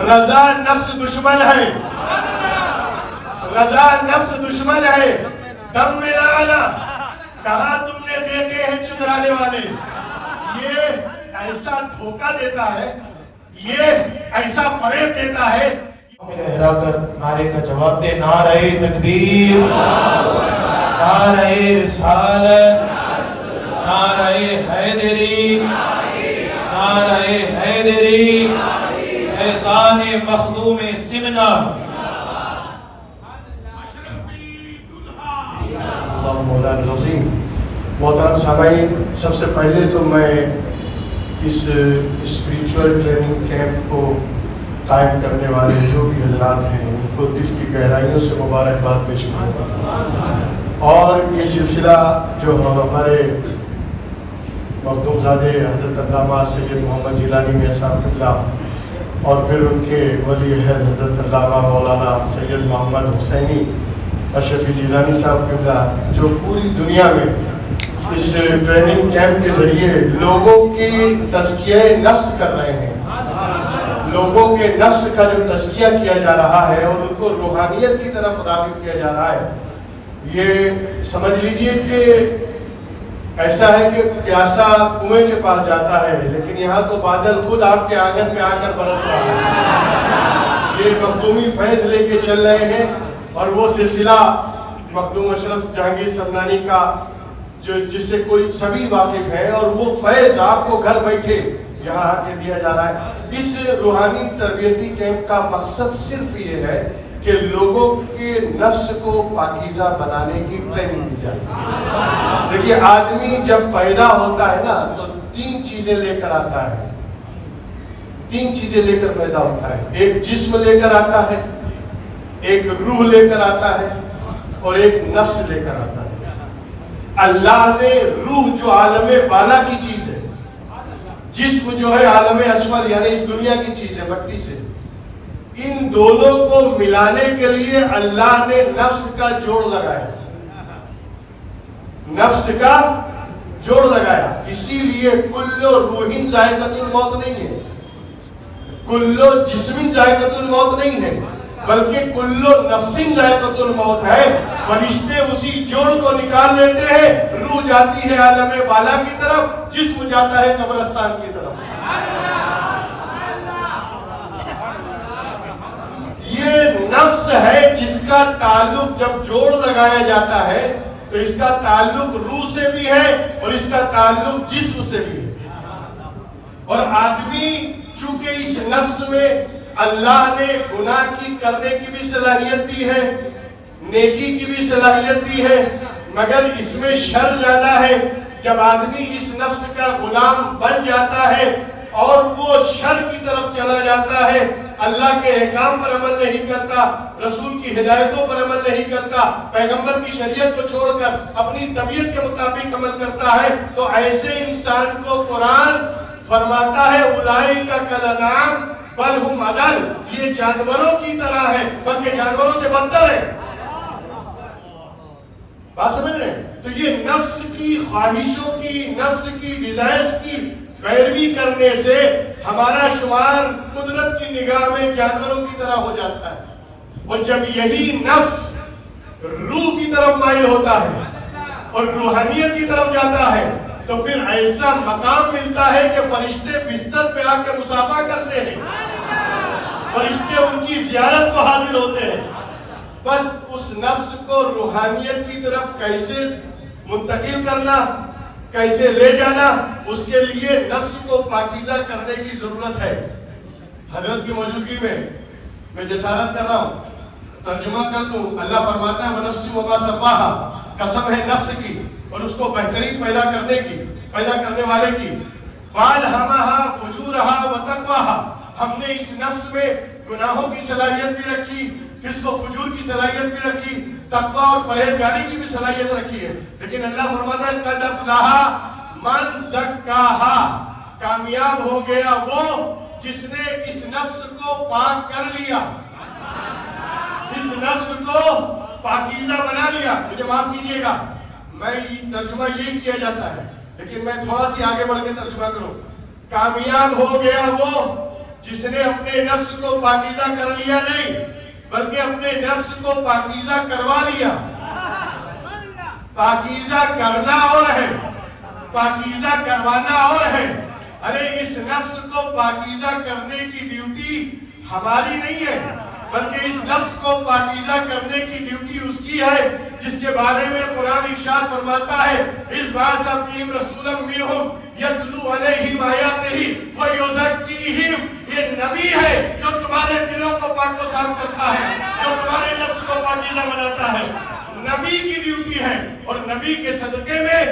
رضا نفس دشمن ہے، رضا نفس دشمن ہے، دم میں نہ آنا، کہاں تم نے دیکھے ہیں چندرانے والے، یہ ایسا دھوکہ دیتا ہے، یہ ایسا فریب دیتا ہے۔ لہرا کر نعرے کا جواب دے، نعرہ تکبیر، نعرہ رسالت، نعرہ حیدری، نعرہ حیدری، اذان مخدوم سمنا۔ مولانا العظیم، محترم سامعین، سب سے پہلے تو میں اس اسپریچول ٹریننگ کیمپ کو قائم کرنے والے جو بھی حضرات ہیں ان کو دل کی گہرائیوں سے مبارکباد پیش کروں، اور یہ سلسلہ جو ہمارے مخدوم زادے حضرت علامہ سید محمد جیلانی میاں صاحب قبلہ اور پھر ان کے ولی عہد حضرت علامہ مولانا سید محمد حسینی اشرفی جیلانی صاحب قبلہ، جو پوری دنیا میں اس ٹریننگ کیمپ کے ذریعے لوگوں کی تزکیہ نفس کر رہے ہیں، لوگوں کے نفس کا جو تزکیہ کیا جا رہا ہے اور ان کو روحانیت کی طرف راغب کیا جا رہا ہے، یہ سمجھ لیجئے کہ ایسا ہے کہ پیاسا کنویں کے پاس جاتا ہے لیکن یہاں تو بادل خود آپ کے آنگن میں آ کر برس رہا ہے۔ یہ مخدومی فیض لے کے چل رہے ہیں، اور وہ سلسلہ مخدوم اشرف جہانگیر سمنانی کا جس سے کوئی سبھی واقف ہے، اور وہ فیض آپ کو گھر بیٹھے یہاں آ کے دیا جا رہا ہے۔ اس روحانی تربیتی کیمپ کا مقصد صرف یہ ہے کہ لوگوں کے نفس کو پاکیزہ بنانے کی ٹریننگ دی جائے۔ دیکھیے، آدمی جب پیدا ہوتا ہے نا تو تین چیزیں لے کر آتا ہے، تین چیزیں لے کر پیدا ہوتا ہے، ایک جسم لے کر آتا ہے، ایک روح لے کر آتا ہے، اور ایک نفس لے کر آتا ہے۔ اللہ نے روح جو عالم بالا کی چیز ہے، جسم جو ہے عالم اسفل یعنی اس دنیا کی چیز ہے، مٹی سے، ان دونوں کو ملانے کے لیے اللہ نے نفس کا جوڑ لگایا، نفس کا جوڑ لگایا۔ اسی لیے کلو روحین ذائقۃ الموت نہیں ہے، کلو جسم ذائقۃ الموت نہیں ہے، بلکہ کلو نفس ذائقۃ الموت ہے۔ فرشتے اسی جوڑ کو نکال لیتے ہیں، روح جاتی ہے عالم بالا کی طرف، جسم جاتا ہے قبرستان کی طرف۔ یہ نفس ہے جس کا تعلق جب جوڑ لگایا جاتا ہے تو اس کا تعلق روح سے بھی ہے اور اس کا تعلق جسم سے بھی ہے۔ اور آدمی چونکہ اس نفس میں اللہ نے گناہ کی کرنے کی بھی صلاحیت دی ہے، نیکی کی بھی صلاحیت دی ہے، مگر اس میں شر زیادہ ہے۔ جب آدمی اس نفس کا غلام بن جاتا ہے اور وہ شر کی طرف چلا جاتا ہے، اللہ کے احکام پر عمل نہیں کرتا، رسول کی ہدایتوں پر عمل نہیں کرتا، پیغمبر کی شریعت کو چھوڑ کر اپنی طبیعت کے مطابق عمل کرتا ہے، تو ایسے انسان کو قرآن فرماتا ہے اولئک کالانعام بل ہم اضل، یہ جانوروں کی طرح ہے بلکہ جانوروں سے بدتر ہے۔ بات سمجھ رہے ہیں؟ تو یہ نفس کی خواہشوں کی، نفس کی ڈیزائرز کی پیروی کرنے سے ہمارا شمار قدرت کی نگاہ میں جانوروں کی طرح ہو جاتا ہے۔ اور جب یہی نفس روح کی طرف مائل ہوتا ہے اور روحانیت کی طرف جاتا ہے تو پھر ایسا مقام ملتا ہے کہ فرشتے بستر پہ آ کے مصافحہ کرتے ہیں، فرشتے ان کی زیارت کو حاضر ہوتے ہیں۔ بس اس نفس کو روحانیت کی طرف کیسے منتقل کرنا، کیسے لے جانا، اس کے لیے نفس کو پاکیزہ کرنے کی ضرورت ہے۔ حضرت کی موجودگی میں جسارت کر رہا ہوں، ترجمہ کر دوں۔ اللہ فرماتا ہے وَنَفْسٍ وَمَا سَوَّاهَا، قسم ہے نفس کی اور اس کو بہترین پیدا کرنے والے کی۔ فَأَلْهَمَهَا فُجُورَهَا وَتَقْوَاهَا، ہم نے اس نفس میں گناہوں کی صلاحیت بھی رکھی، فسق و فجور کی صلاحیت بھی رکھی، تقوی اور پرہیزگاری کی بھی صلاحیت رکھی ہے۔ لیکن اللہ فرماتا ہے قَدْ أَفْلَحَ مَنْ زَكَّاهَا، کامیاب ہو گیا وہ جس نے اس نفس کو پاک کر لیا، اس نفس کو پاکیزہ بنا لیا۔ مجھے معاف کیجئے گا، میں ترجمہ یہی کیا جاتا ہے لیکن میں تھوڑا سی آگے بڑھ کے ترجمہ کروں۔ کامیاب ہو گیا وہ جس نے اپنے نفس کو پاکیزہ کر لیا نہیں بلکہ اپنے نفس کو پاکیزہ کروا لیا. پاکیزہ کرنا اور ہے، پاکیزہ کروانا اور ہے. ارے اس نفس کو پاکیزہ کرنے کی ڈیوٹی ہماری نہیں ہے بلکہ اس نفس کو پاکیزہ کرنے کی ڈیوٹی اس کی ہے جس کے بارے میں قرآن ارشاد فرماتا ہے اس بعث فیہم رسولا منہم یتلو علیہم آیاتہ ویزکیہم. یہ نبی ہے جو تمہارے دلوں کو پاک و صاف کرتا ہے، جو تمہارے نفس کو پاکیزہ بناتا ہے. نبی کی ڈیوٹی ہے اور نبی کے صدقے میں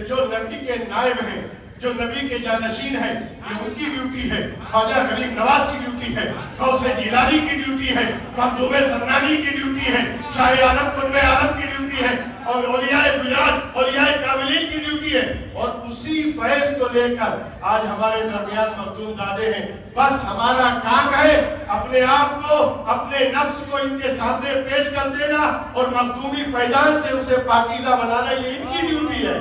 جو نبی کے نائب ہیں، جو نبی کے جانشین ہیں، یہ ان کی ڈیوٹی ہے. خواجہ غریب نواز کی ڈیوٹی ہے، غوث جیلانی کی ڈیوٹی ہے، مخدوم سمنانی کی ڈیوٹی ہے، شاہ عالم قطب عالم کی ڈیوٹی ہے اور اولیاء بلاد اولیاء کاملین کی ڈیوٹی ہے. اور اسی فیض کو لے کر آج ہمارے درمیان مخدوم زادے ہیں. بس ہمارا کام ہے اپنے آپ کو، اپنے نفس کو ان کے سامنے پیش کر دینا اور مخدومی فیضان سے اسے پاکیزہ بنانا، یہ ان کی ڈیوٹی ہے.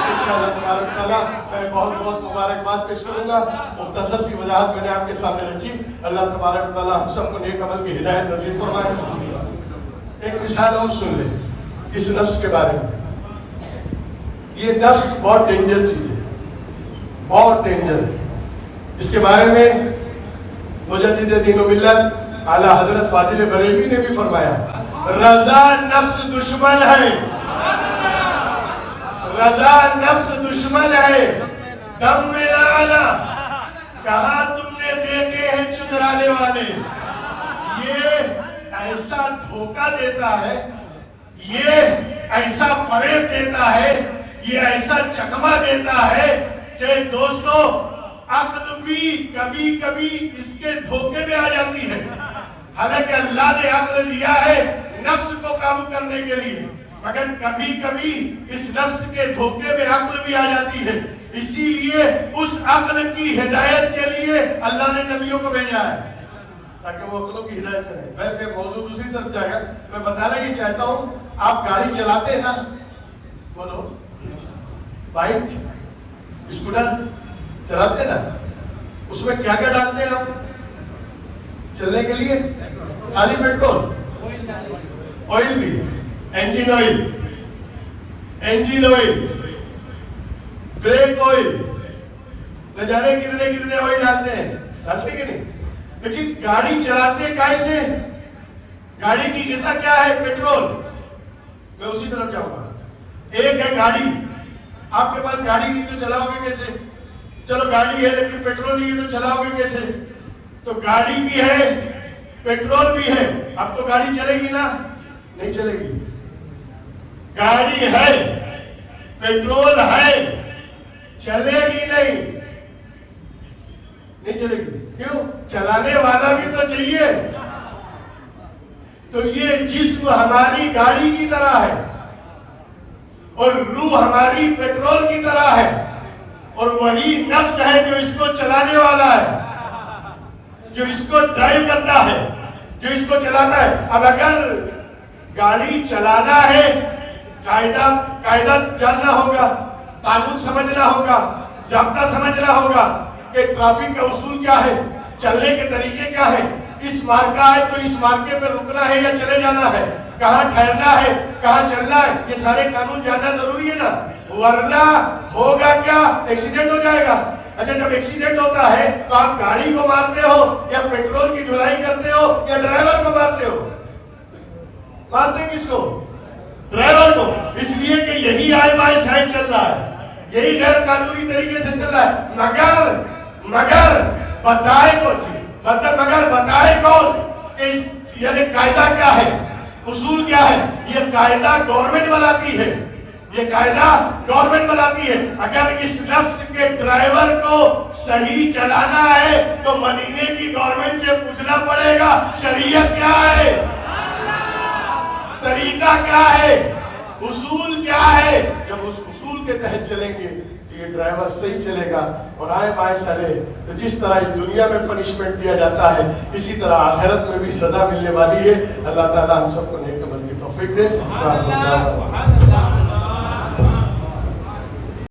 انشاءاللہ تبارک تعالیٰ میں بہت بہت مبارکباد پیش کروں گا. مختصر سی وضاحت میں نے آپ کے سامنے رکھی. اللہ تبارک تعالیٰ ہم سب کو نیک عمل کی ہدایت نصیب فرمائے. ایک مثال اور سن لیں اس نفس کے بارے میں. یہ نفس بہت ڈینجر چیز ہے، بہت ڈینجر ہے. اس کے بارے میں مجدد دین و ملت اعلیٰ حضرت فاضل بریلوی نے بھی فرمایا رضا نفس دشمن ہے، رضا نفس دشمن ہے، دم میں نہ آنا. کہاں تم نے دیکھے ہیں چندرانے والے. یہ ایسا دھوکہ دیتا ہے، یہ ایسا فریب دیتا ہے، یہ ایسا چکمہ دیتا ہے کہ دوستو عقل بھی کبھی کبھی اس کے دھوکے میں آ جاتی ہے. حالانکہ اللہ نے عقل دیا ہے نفس کو قابو کرنے کے لیے، مگر کبھی کبھی اس نفس کے دھوکے میں عقل بھی آ جاتی ہے. اسی لیے اس عقل کی ہدایت کے لیے اللہ نے نبیوں کو بھیجا ہے تاکہ وہ عقلوں کی ہدایت کریں. بلکہ موضوع دوسری طرف جائے گا. میں بتانا یہ چاہتا ہوں، آپ گاڑی چلاتے ہیں نا، بولو، بائک اسکوٹر چلاتے ہیں نا، اس میں کیا کیا ڈالتے ہیں آپ چلنے کے لیے؟ خالی پیٹرول، آئل بھی، انجن آئل، بریک آئل، نہ جانے کتنے کتنے آئل ڈالتے ہیں، ڈالتے کہ نہیں؟ لیکن گاڑی چلاتے کیسے؟ گاڑی کی غذا کیا ہے؟ پیٹرول. میں اسی طرف جاؤں گا. ایک ہے گاڑی. آپ کے پاس گاڑی نہیں تو چلاؤ گے کیسے؟ چلو گاڑی ہے لیکن پیٹرول نہیں ہے تو چلاؤ گے کیسے؟ تو گاڑی بھی ہے، پیٹرول بھی ہے. اب تو گاڑی چلے گی نا؟ نہیں چلے گی. گاڑی ہے، پیٹرول ہے، چلے گی نہیں چلے گی. کیوں؟ چلانے والا بھی تو چاہیے. تو یہ جسم ہماری گاڑی کی طرح ہے اور روح ہماری پیٹرول کی طرح ہے اور وہی نفس ہے جو اس کو چلانے والا ہے، جو اس کو ڈرائیو کرتا ہے، جو اس کو چلاتا ہے. اب اگر گاڑی چلانا ہے، قاعدہ جاننا ہوگا، قانون سمجھنا ہوگا، ضابطہ سمجھنا ہوگا کہ ٹریفک کا اصول کیا ہے، چلنے کے طریقے کیا ہے. اس مارکا ہے تو اس مارکے پہ رکنا ہے یا چلے جانا ہے، کہاں ٹھہرنا ہے، کہاں چلنا ہے، یہ سارے قانون جاننا ضروری ہے نا. ورنہ ہوگا کیا؟ ایکسیڈنٹ ہو جائے گا. اچھا جب ایکسیڈنٹ ہوتا ہے تو آپ گاڑی کو مارتے ہو یا پیٹرول کی دھلائی کرتے ہو یا ڈرائیور کو مارتے ہو؟ مارتے کس کو؟ ڈرائیور کو. اس لیے کہ یہی آئے بائے سائڈ چل رہا ہے، یہی غیر قانونی طریقے سے چل رہا ہے. مگر بتائے کون کہ یعنی قاعدہ کیا ہے، اصول کیا ہے؟ یہ قاعدہ گورنمنٹ بناتی ہے، یہ قاعدہ گورنمنٹ بناتی ہے. اگر اس نفس کے ڈرائیور کو صحیح چلانا ہے تو مدینے کی گورنمنٹ سے پوچھنا پڑے گا شریعت کیا ہے، طریقہ کیا ہے، اصول کیا ہے. جب اس اصول کے تحت چلیں گے تو یہ ڈرائیور صحیح چلے گا اور آئے بائے چلے تو جس طرح دنیا میں پنشمنٹ دیا جاتا ہے اسی طرح آخرت میں بھی سزا ملنے والی ہے. اللہ تعالیٰ ہم سب کو نیک عمل کی توفیق دے.